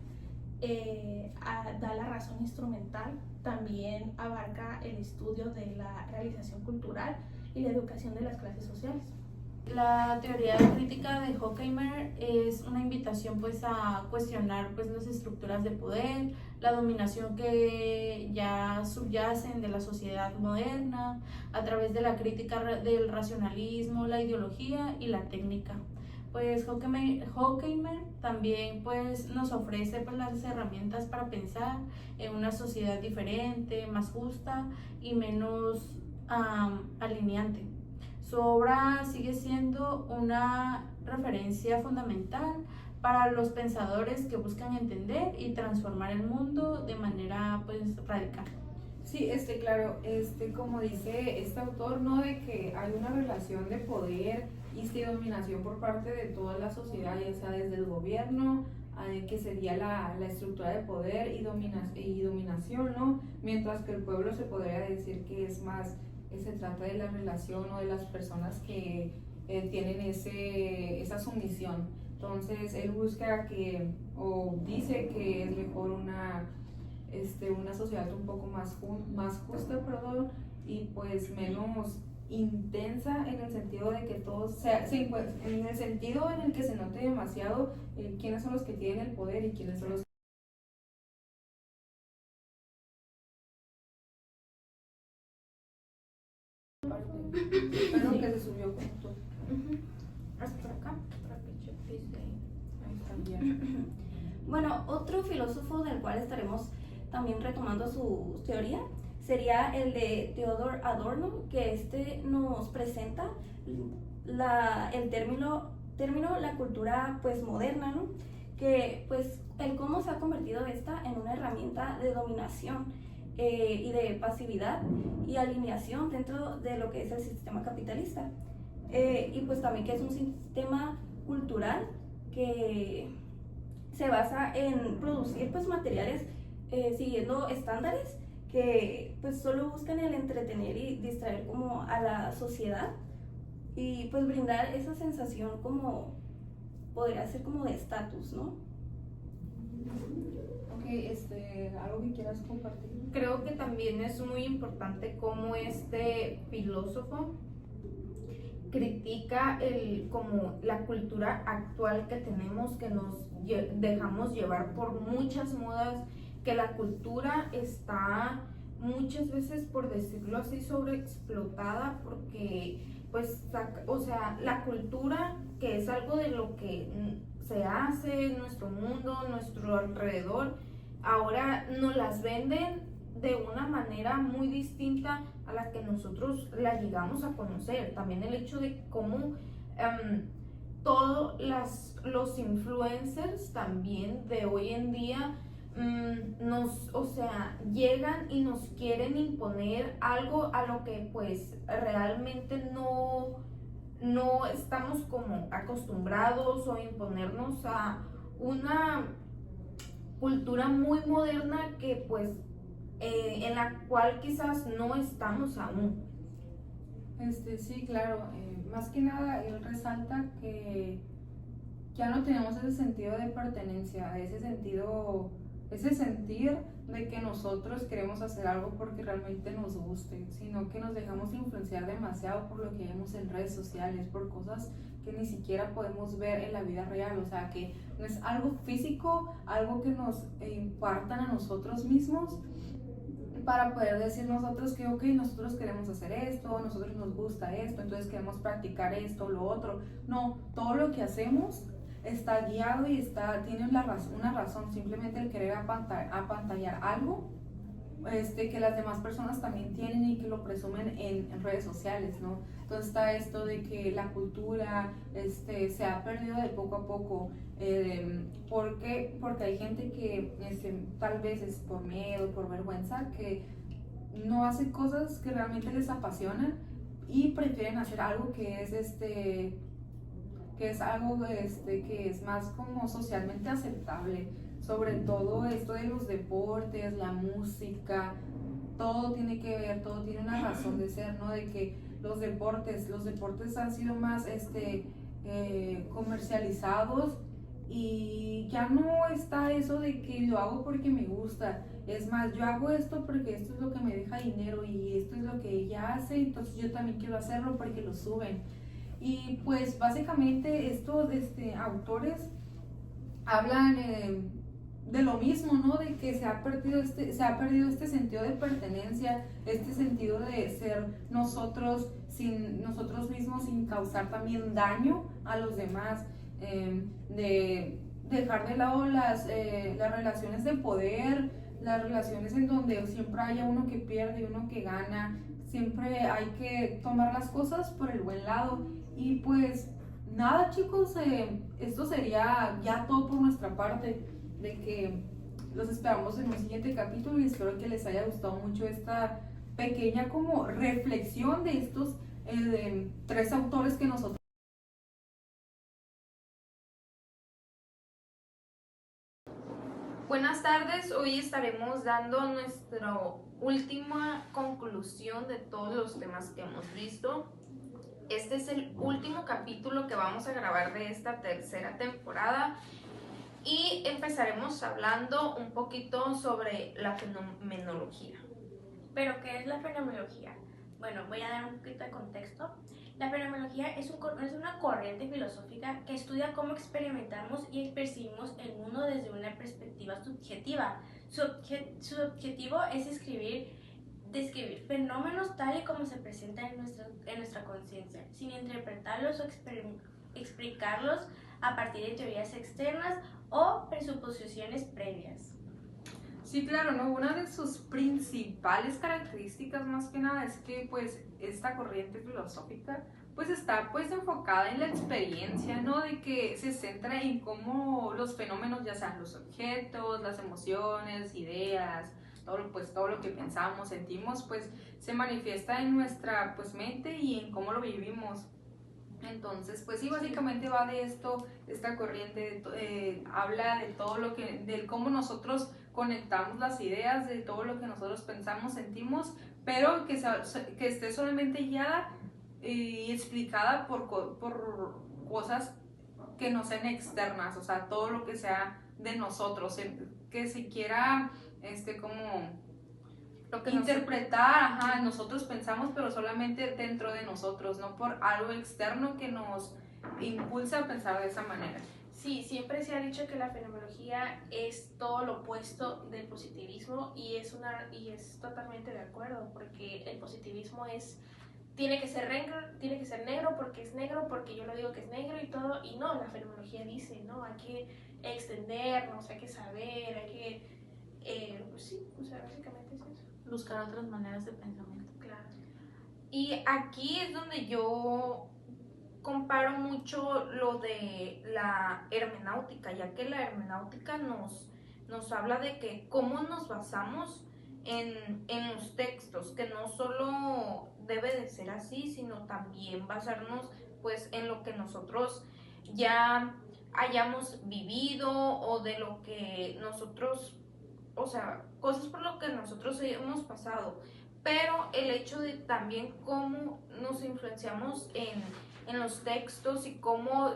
da la razón instrumental, también abarca el estudio de la realización cultural y la educación de las clases sociales. La teoría crítica de Horkheimer es una invitación pues a cuestionar pues las estructuras de poder, la dominación que ya subyacen de la sociedad moderna a través de la crítica del racionalismo, la ideología y la técnica. Pues Horkheimer también pues nos ofrece pues las herramientas para pensar en una sociedad diferente, más justa y menos alineante. Su obra sigue siendo una referencia fundamental para los pensadores que buscan entender y transformar el mundo de manera pues radical. Sí, claro, como dice este autor, ¿no? De que hay una relación de poder y dominación por parte de toda la sociedad, ya sea desde el gobierno, que sería la estructura de poder y dominación, ¿no? Mientras que el pueblo se podría decir que es más, se trata de la relación o de las personas que tienen esa sumisión. Entonces él busca dice que es mejor una sociedad un poco más justa, y pues menos intensa, en el sentido de que todos en el sentido en el que se note demasiado quiénes son los que tienen el poder y quiénes son los que se subió junto. Hasta por acá, para que cheques Ahí también. Bueno, otro filósofo del cual estaremos también retomando su teoría sería el de Theodor Adorno, que nos presenta el término la cultura pues moderna, ¿no? Que pues el cómo se ha convertido esta en una herramienta de dominación, y de pasividad y alineación dentro de lo que es el sistema capitalista. Y pues también que es un sistema cultural que se basa en producir pues materiales siguiendo estándares que pues solo buscan el entretener y distraer como a la sociedad y pues brindar esa sensación como podría ser como de estatus, ¿no? Ok, ¿algo que quieras compartir? Creo que también es muy importante cómo este filósofo critica como la cultura actual que tenemos, que nos dejamos llevar por muchas modas, que la cultura está muchas veces, por decirlo así, sobreexplotada, porque pues, o sea, la cultura, que es algo de lo que se hace en nuestro mundo, nuestro alrededor, ahora nos las venden de una manera muy distinta a la que nosotros la llegamos a conocer. También el hecho de cómo todos los influencers también de hoy en día llegan y nos quieren imponer algo a lo que pues realmente no estamos como acostumbrados, o imponernos a una cultura muy moderna que pues en la cual quizás no estamos aún. Sí, claro, más que nada él resalta que ya no tenemos ese sentido de pertenencia, ese sentir de que nosotros queremos hacer algo porque realmente nos guste, sino que nos dejamos influenciar demasiado por lo que vemos en redes sociales, por cosas que ni siquiera podemos ver en la vida real, o sea, que no es algo físico, algo que nos impartan a nosotros mismos para poder decir nosotros que ok, nosotros queremos hacer esto, nosotros nos gusta esto, entonces queremos practicar esto, lo otro. No, todo lo que hacemos está guiado y tiene una razón, simplemente el querer apantallar algo que las demás personas también tienen y que lo presumen en redes sociales, ¿no? Entonces está esto de que la cultura se ha perdido de poco a poco. Porque hay gente que tal vez es por miedo, por vergüenza, que no hace cosas que realmente les apasionan y prefieren hacer algo que es algo que es más como socialmente aceptable. Sobre todo esto de los deportes, la música, todo tiene que ver, todo tiene una razón de ser, ¿no? De que los deportes han sido más comercializados y ya no está eso de que lo hago porque me gusta. Es más, yo hago esto porque esto es lo que me deja dinero y esto es lo que ella hace, entonces yo también quiero hacerlo porque lo suben. Y pues básicamente estos autores hablan de lo mismo, ¿no? De que se ha perdido este sentido de pertenencia, este sentido de ser nosotros mismos sin causar también daño a los demás, de dejar de lado las relaciones de poder, las relaciones en donde siempre haya uno que pierde y uno que gana. Siempre hay que tomar las cosas por el buen lado. Y pues nada, chicos, esto sería ya todo por nuestra parte, de que los esperamos en un siguiente capítulo y espero que les haya gustado mucho esta pequeña como reflexión de estos tres autores que nosotros. Buenas tardes, hoy estaremos dando nuestra última conclusión de todos los temas que hemos visto. Este es el último capítulo que vamos a grabar de esta tercera temporada y empezaremos hablando un poquito sobre la fenomenología. ¿Pero qué es la fenomenología? Bueno, voy a dar un poquito de contexto. La fenomenología es una corriente filosófica que estudia cómo experimentamos y percibimos el mundo desde una perspectiva subjetiva. Su objetivo es describir fenómenos tal y como se presentan en nuestra conciencia, sin interpretarlos o explicarlos a partir de teorías externas o presuposiciones previas. Sí, claro, ¿no? Una de sus principales características más que nada es que pues esta corriente filosófica pues está pues enfocada en la experiencia, ¿no? De que se centra en cómo los fenómenos, ya sean los objetos, las emociones, ideas, todo lo que pensamos, sentimos, pues se manifiesta en nuestra pues mente y en cómo lo vivimos. Entonces, pues sí, básicamente va de esto, esta corriente habla de todo lo que, de cómo nosotros conectamos las ideas, de todo lo que nosotros pensamos, sentimos, pero que esté solamente guiada y explicada por cosas que no sean externas, o sea, todo lo que sea de nosotros, que se quiera, como Lo que interpretar, ajá, nosotros pensamos, pero solamente dentro de nosotros, no por algo externo que nos impulsa a pensar de esa manera. Sí, siempre se ha dicho que la fenomenología es todo lo opuesto del positivismo y es totalmente de acuerdo, porque el positivismo tiene que ser negro porque es negro, porque yo lo digo que es negro y todo, y no, la fenomenología dice, no, hay que extendernos, hay que saber, hay que, pues sí, o sea, básicamente es eso. Buscar otras maneras de pensamiento. Claro. Y aquí es donde yo comparo mucho lo de la hermenéutica, ya que la hermenéutica nos habla de que cómo nos basamos en los textos, que no solo debe de ser así, sino también basarnos pues en lo que nosotros ya hayamos vivido o de lo que nosotros, o sea, cosas por lo que nosotros hemos pasado, pero el hecho de también cómo nos influenciamos en los textos y cómo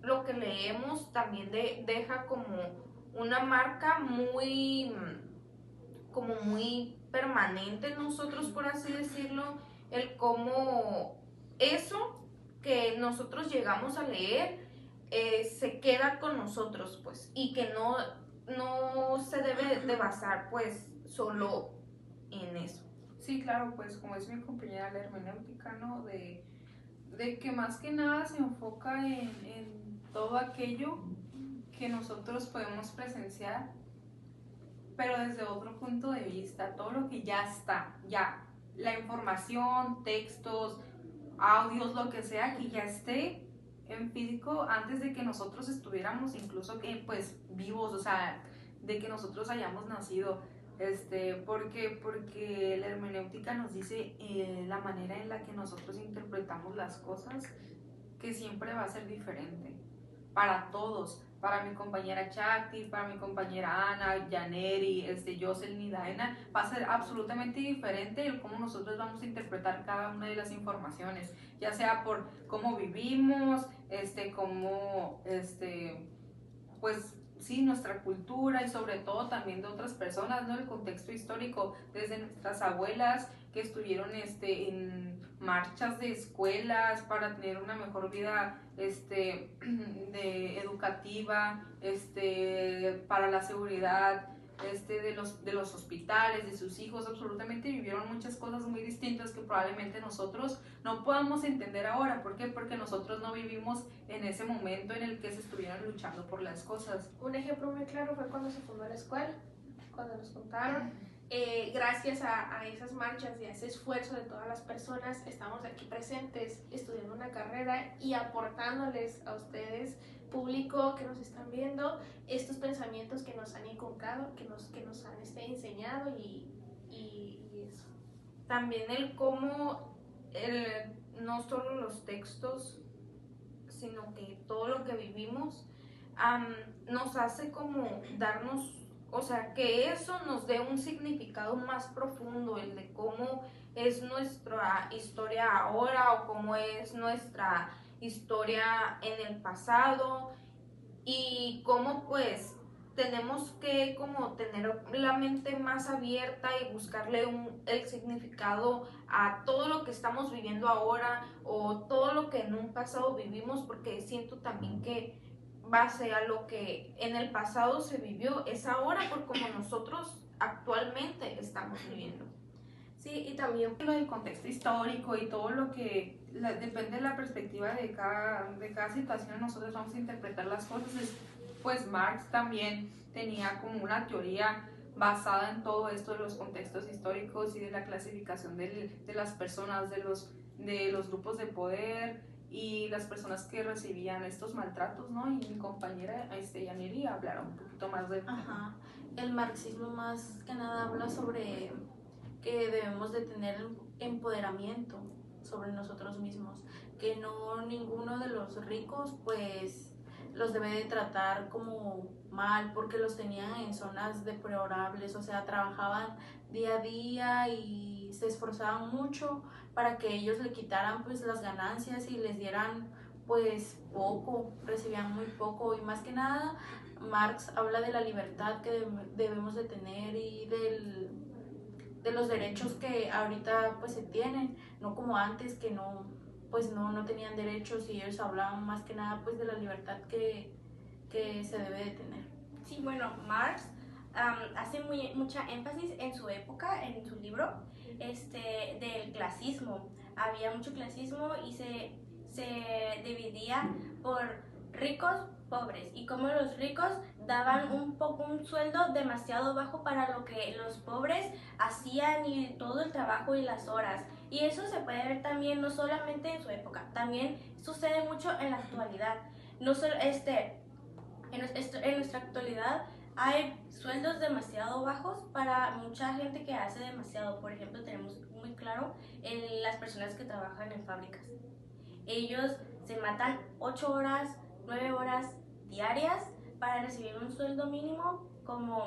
lo que leemos también deja como una marca como muy permanente en nosotros, por así decirlo, el cómo eso que nosotros llegamos a leer se queda con nosotros, pues, y que no se debe de basar, pues, solo en eso. Sí, claro, pues como es mi compañera la hermenéutica, ¿no? De que más que nada se enfoca en todo aquello que nosotros podemos presenciar, pero desde otro punto de vista, todo lo que ya está, ya, la información, textos, audios, lo que sea que ya esté en físico antes de que nosotros estuviéramos incluso pues vivos, o sea, de que nosotros hayamos nacido. Porque la hermenéutica nos dice la manera en la que nosotros interpretamos las cosas, que siempre va a ser diferente para todos, para mi compañera Chakti, para mi compañera Ana, Janeri, Jocelyn y Daena, va a ser absolutamente diferente el cómo nosotros vamos a interpretar cada una de las informaciones, ya sea por cómo vivimos, cómo, pues sí, nuestra cultura y sobre todo también de otras personas, ¿no? El contexto histórico, desde nuestras abuelas que estuvieron en marchas de escuelas para tener una mejor vida educativa, para la seguridad de los hospitales, de sus hijos, absolutamente vivieron muchas cosas muy distintas que probablemente nosotros no podamos entender ahora. ¿Por qué? Porque nosotros no vivimos en ese momento en el que se estuvieron luchando por las cosas. Un ejemplo muy claro fue cuando se fundó la escuela, cuando nos contaron. Gracias a esas marchas y a ese esfuerzo de todas las personas, estamos aquí presentes estudiando una carrera y aportándoles a ustedes, público que nos están viendo, estos pensamientos que nos han inculcado, que nos han enseñado y eso. También el cómo, no solo los textos, sino que todo lo que vivimos nos hace como darnos, o sea, que eso nos dé un significado más profundo, el de cómo es nuestra historia ahora o cómo es nuestra historia en el pasado y cómo pues tenemos que como tener la mente más abierta y buscarle el significado a todo lo que estamos viviendo ahora o todo lo que en un pasado vivimos, porque siento también que base a lo que en el pasado se vivió es ahora por como nosotros actualmente estamos viviendo. Sí, y también lo del contexto histórico y todo lo que depende de la perspectiva de cada situación, nosotros vamos a interpretar las cosas. Pues Marx también tenía como una teoría basada en todo esto de los contextos históricos y de la clasificación de las personas, de los grupos de poder y las personas que recibían estos maltratos, ¿no? Y mi compañera Yaneri hablará un poquito más de... Ajá. el marxismo más que nada habla sobre que debemos de tener empoderamiento sobre nosotros mismos, que no ninguno de los ricos pues los debe de tratar como mal porque los tenían en zonas deplorables, o sea, trabajaban día a día y se esforzaban mucho para que ellos le quitaran pues las ganancias y les dieran pues poco, recibían muy poco. Y más que nada Marx habla de la libertad que debemos de tener y de los derechos que ahorita pues se tienen, no como antes que no, pues no tenían derechos, y ellos hablaban más que nada pues de la libertad que se debe de tener. Sí, bueno, Marx hace mucha énfasis en su época, en su libro, del clasismo. Había mucho clasismo y se dividía por ricos, pobres, y como los ricos daban un sueldo demasiado bajo para lo que los pobres hacían y todo el trabajo y las horas. Y eso se puede ver también no solamente en su época, también sucede mucho en la actualidad. No solo en nuestra actualidad hay sueldos demasiado bajos para mucha gente que hace demasiado. Por ejemplo, tenemos muy claro las personas que trabajan en fábricas. Ellos se matan 8 horas, 9 horas diarias para recibir un sueldo mínimo como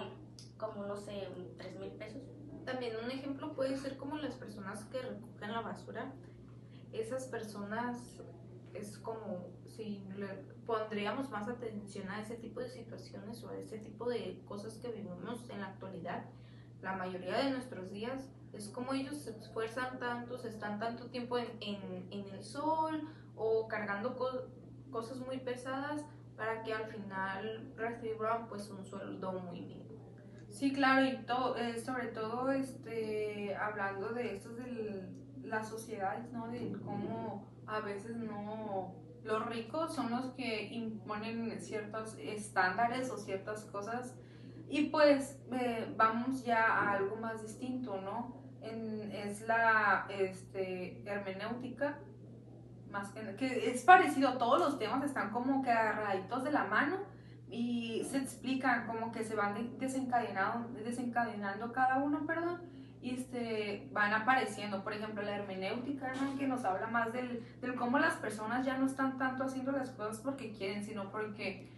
no sé, 3,000 pesos. También un ejemplo puede ser como las personas que recogen la basura. Esas personas es como si le pondríamos más atención a ese tipo de situaciones o a ese tipo de cosas que vivimos en la actualidad. La mayoría de nuestros días es como ellos se esfuerzan tanto, se están tanto tiempo en el sol o cargando cosas muy pesadas para que al final reciban pues un sueldo muy mínimo. Sí, claro, y sobre todo hablando de esto de las sociedades, ¿no? De cómo a veces no los ricos son los que imponen ciertos estándares o ciertas cosas, y pues vamos ya a algo más distinto, ¿no? Es la hermenéutica, más que es parecido, todos los temas están como que agarraditos de la mano y se explican como que se van desencadenando cada uno, perdón, y van apareciendo. Por ejemplo, la hermenéutica, ¿no? Que nos habla más del cómo las personas ya no están tanto haciendo las cosas porque quieren, sino porque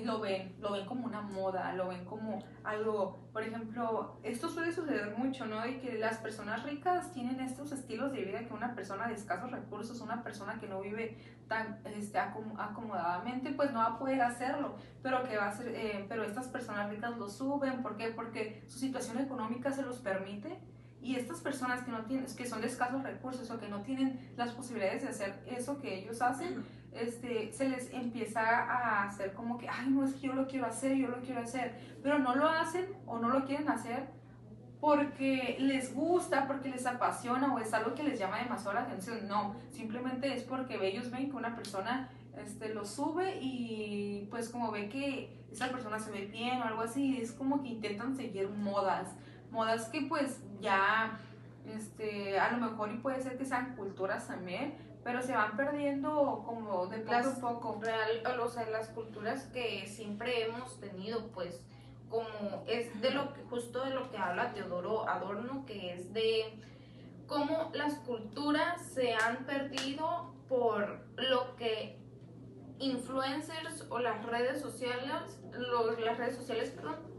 lo ven como una moda, lo ven como algo. Por ejemplo, esto suele suceder mucho, ¿no? De que las personas ricas tienen estos estilos de vida que una persona de escasos recursos, una persona que no vive tan acomodadamente, pues no va a poder hacerlo. Pero que va a ser, pero estas personas ricas lo suben. ¿Por qué? Porque su situación económica se los permite. Y estas personas que no tienen, que son de escasos recursos o que no tienen las posibilidades de hacer eso que ellos hacen, se les empieza a hacer como que, ay, no, es que yo lo quiero hacer, pero no lo hacen o no lo quieren hacer porque les gusta, porque les apasiona o es algo que les llama demasiado la atención. No, simplemente es porque ellos ven que una persona lo sube y pues como ve que esa persona se ve bien o algo así, es como que intentan seguir modas que pues ya a lo mejor, y puede ser que sean culturas también, pero se van perdiendo como de poco en poco. O sea, las culturas que siempre hemos tenido, pues, como es de lo que, justo de lo que habla Teodoro Adorno, que es de cómo las culturas se han perdido por lo que influencers o las redes sociales, perdón,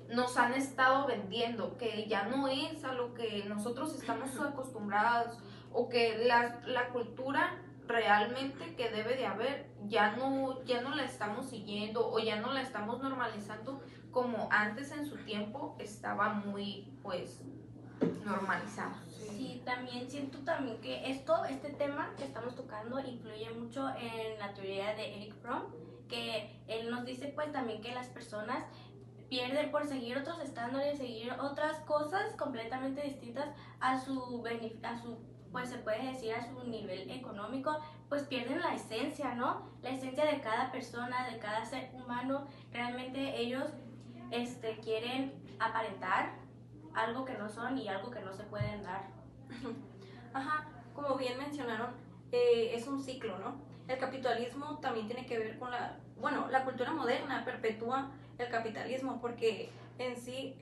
nos han estado vendiendo, que ya no es a lo que nosotros estamos acostumbrados, o que la cultura realmente que debe de haber ya no la estamos siguiendo o ya no la estamos normalizando como antes en su tiempo estaba muy pues normalizada. Sí, también siento también que este tema que estamos tocando influye mucho en la teoría de Eric Fromm, que él nos dice pues también que las personas pierden por seguir otros estándares, seguir otras cosas completamente distintas a su pues se puede decir a su nivel económico, pues pierden la esencia, ¿no? La esencia de cada persona, de cada ser humano. Realmente ellos quieren aparentar algo que no son y algo que no se pueden dar. Ajá, como bien mencionaron, es un ciclo, ¿no? El capitalismo también tiene que ver con la cultura moderna perpetúa el capitalismo, porque en sí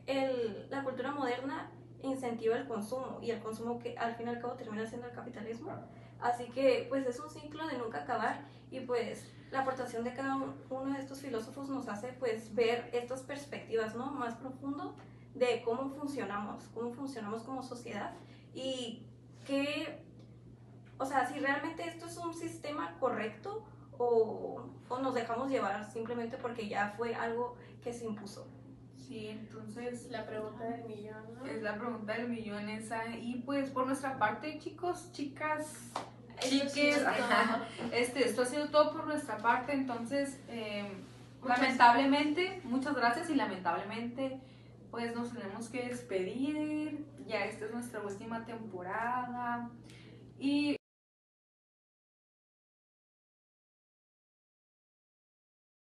la cultura moderna incentiva el consumo, y el consumo que al fin y al cabo termina siendo el capitalismo. Así que pues es un ciclo de nunca acabar, y pues la aportación de cada uno de estos filósofos nos hace pues ver estas perspectivas, ¿no?, más profundo de cómo funcionamos como sociedad, y o sea, si realmente esto es un sistema correcto o nos dejamos llevar simplemente porque ya fue algo que se impuso. Sí, entonces La pregunta del millón, ¿no? es la pregunta del millón esa. Y pues por nuestra parte, chicos, chicas, chiques, esto ha sido todo por nuestra parte. Entonces, lamentablemente, muchas gracias, y lamentablemente pues nos tenemos que despedir. Ya esta es nuestra última temporada y